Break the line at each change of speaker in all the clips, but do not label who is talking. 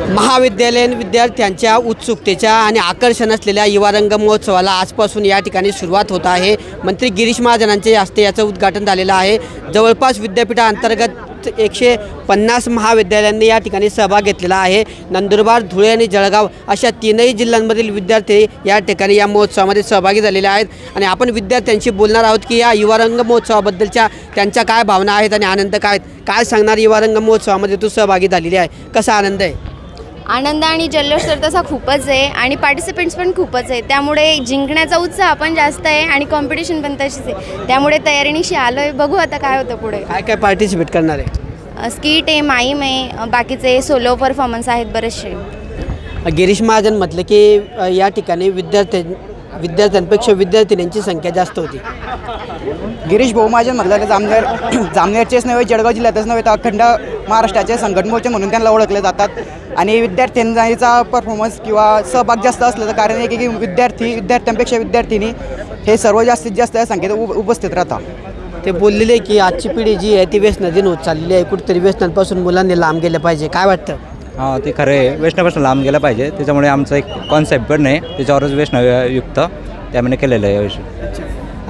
महाविद्यालयीन विद्यार्थ्यांच्या उत्सुकतेच्या आणि आकर्षण असलेल्या युवा रंग महोत्सवाला आजपासून या ठिकाणी सुरुवात होत आहे। मंत्री गिरीश महाजनांच्या हस्ते याचं उद्घाटन झालेलं आहे। जवळपास विद्यापीठाअंतर्गत 150 महाविद्यालयांनी या ठिकाणी सहभाग घेतलेला आहे। नंदुरबार, धुळे आणि जळगाव अशा तीनही जिल्ह्यांमधील विद्यार्थी या ठिकाणी या महोत्सवामध्ये सहभागी झालेले आहेत आणि आपण विद्यार्थ्यांशी बोलणार आहोत की या युवा रंग महोत्सवाबद्दलच्या त्यांच्या काय भावना आहेत आणि आनंद काय सांगणार। युवा रंग महोत्सवामध्ये तू सहभागी झालेली आहे, कसा आनंद आहे?
आनंद आणि जल्लोष तर तसा खूपच आहे आणि पार्टिसिपेंट्स पण खूपच आहे, त्यामुळे जिंकण्याचा उत्साह पण जास्त आहे आणि कॉम्पिटिशन पण तशीच आहे, त्यामुळे तयारीनिशी आलो आहे। बघू आता काय होतं पुढे।
काय पार्टिसिपेट करणार आहे?
स्किट आहे, माईम आहे, बाकीचे सोलो परफॉर्मन्स आहेत बरेचसे।
गिरीश महाजन म्हटलं की या ठिकाणी विद्यार्थ्यांपेक्षा विद्यार्थिनींची संख्या जास्त होती।
गिरीश भाऊ महाजन म्हटलं जामनेरचेच नव्हे, जळगाव जिल्ह्यातच नव्हे तर अखंड महाराष्ट्राचे संघटन मोर्चे म्हणून त्यांना ओळखले जातात आणि विद्यार्थ्यांचा परफॉर्मन्स किंवा सहभाग जास्त असल्याचं कारण आहे की विद्यार्थ्यांपेक्षा विद्यार्थिनी हे सर्व जास्तीत जास्त या संख्येत उपस्थित राहतात।
ते बोललेले की आजची पिढी जी आहे ती व्यसनाधीन होत चाललेली आहे, कुठेतरी व्यसनांपासून मुलांनी लांब गेलं पाहिजे, काय वाटतं?
हां, ते खरं आहे, व्यसनापासून लांब गेलं पाहिजे, त्याच्यामुळे आमचा एक कॉन्सेप्ट पण आहे, त्याच्यावरच व्यसनयुक्त त्यामुळे केलेलं आहे याविषयी।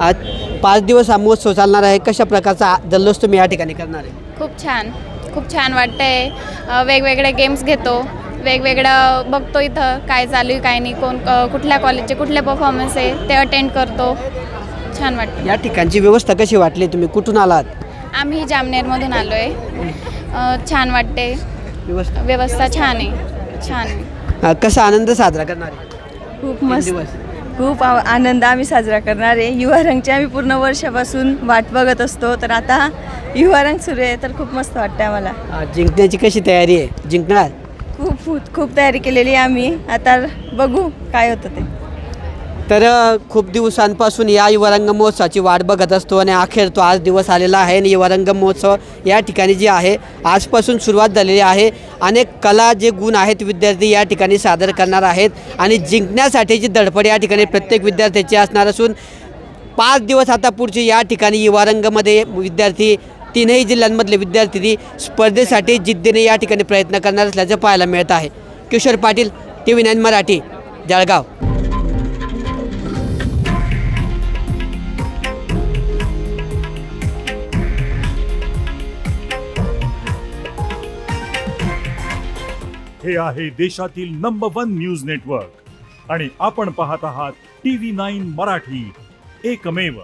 आज 5 दिवस हा महोत्सव चालणार आहे, कशा प्रकारचा जल्लोष तुम्ही या ठिकाणी करणार आहे?
खूप छान वाटतंय। वेगवेगळे गेम्स घेतो, वेगवेगळं बघतो, इथं काय चालू आहे काय नाही, कुठल्या कॉलेजचे कुठले परफॉर्मन्स आहे ते अटेंड करतो, छान वाटतं।
या ठिकाणची व्यवस्था कशी वाटली? तुम्ही कुठून आलात?
आम्ही जामनेरमधून आलो आहे, छान वाटते, व्यवस्था छान आहे।
कसा आनंद साजरा करणार आहे?
खूप मस्त, खूप आनंद आम्ही साजरा करणार आहे। युवा रंगची आम्ही पूर्ण वर्षापासून वाट बघत असतो, तर आता युवा रंग सुरू आहे तर खूप मस्त वाटतं आम्हाला।
जिंकण्याची कशी तयारी आहे? जिंकणार?
खूप तयारी केलेली आहे आम्ही, आता बघू काय होतं ते।
तर खूप दिवसांपासून या युवा रंग महोत्सवाची वाट बघत असतो आणि अखेर तो आज दिवस आलेला आहे आणि युवा रंग महोत्सव या ठिकाणी जे आहे आजपासून सुरुवात झालेली आहे। अनेक कला जे गुण आहेत विद्यार्थी या ठिकाणी सादर करणार आहेत आणि जिंकण्यासाठीची धडपड या ठिकाणी प्रत्येक विद्यार्थ्याची असणार असून 5 दिवस आता पुढचे या ठिकाणी युवा रंगमध्ये विद्यार्थी तीनही जिल्ह्यांमधले विद्यार्थी स्पर्धेसाठी जिद्दीने या ठिकाणी प्रयत्न करणार असल्याचं पाहायला मिळत आहे। किशोर पाटील, TV9 मराठी, जळगाव।
हे आहे देशातील नंबर 1 न्यूज नेटवर्क आणि आपण पाहत आहात TV9 मराठी, एकमेव।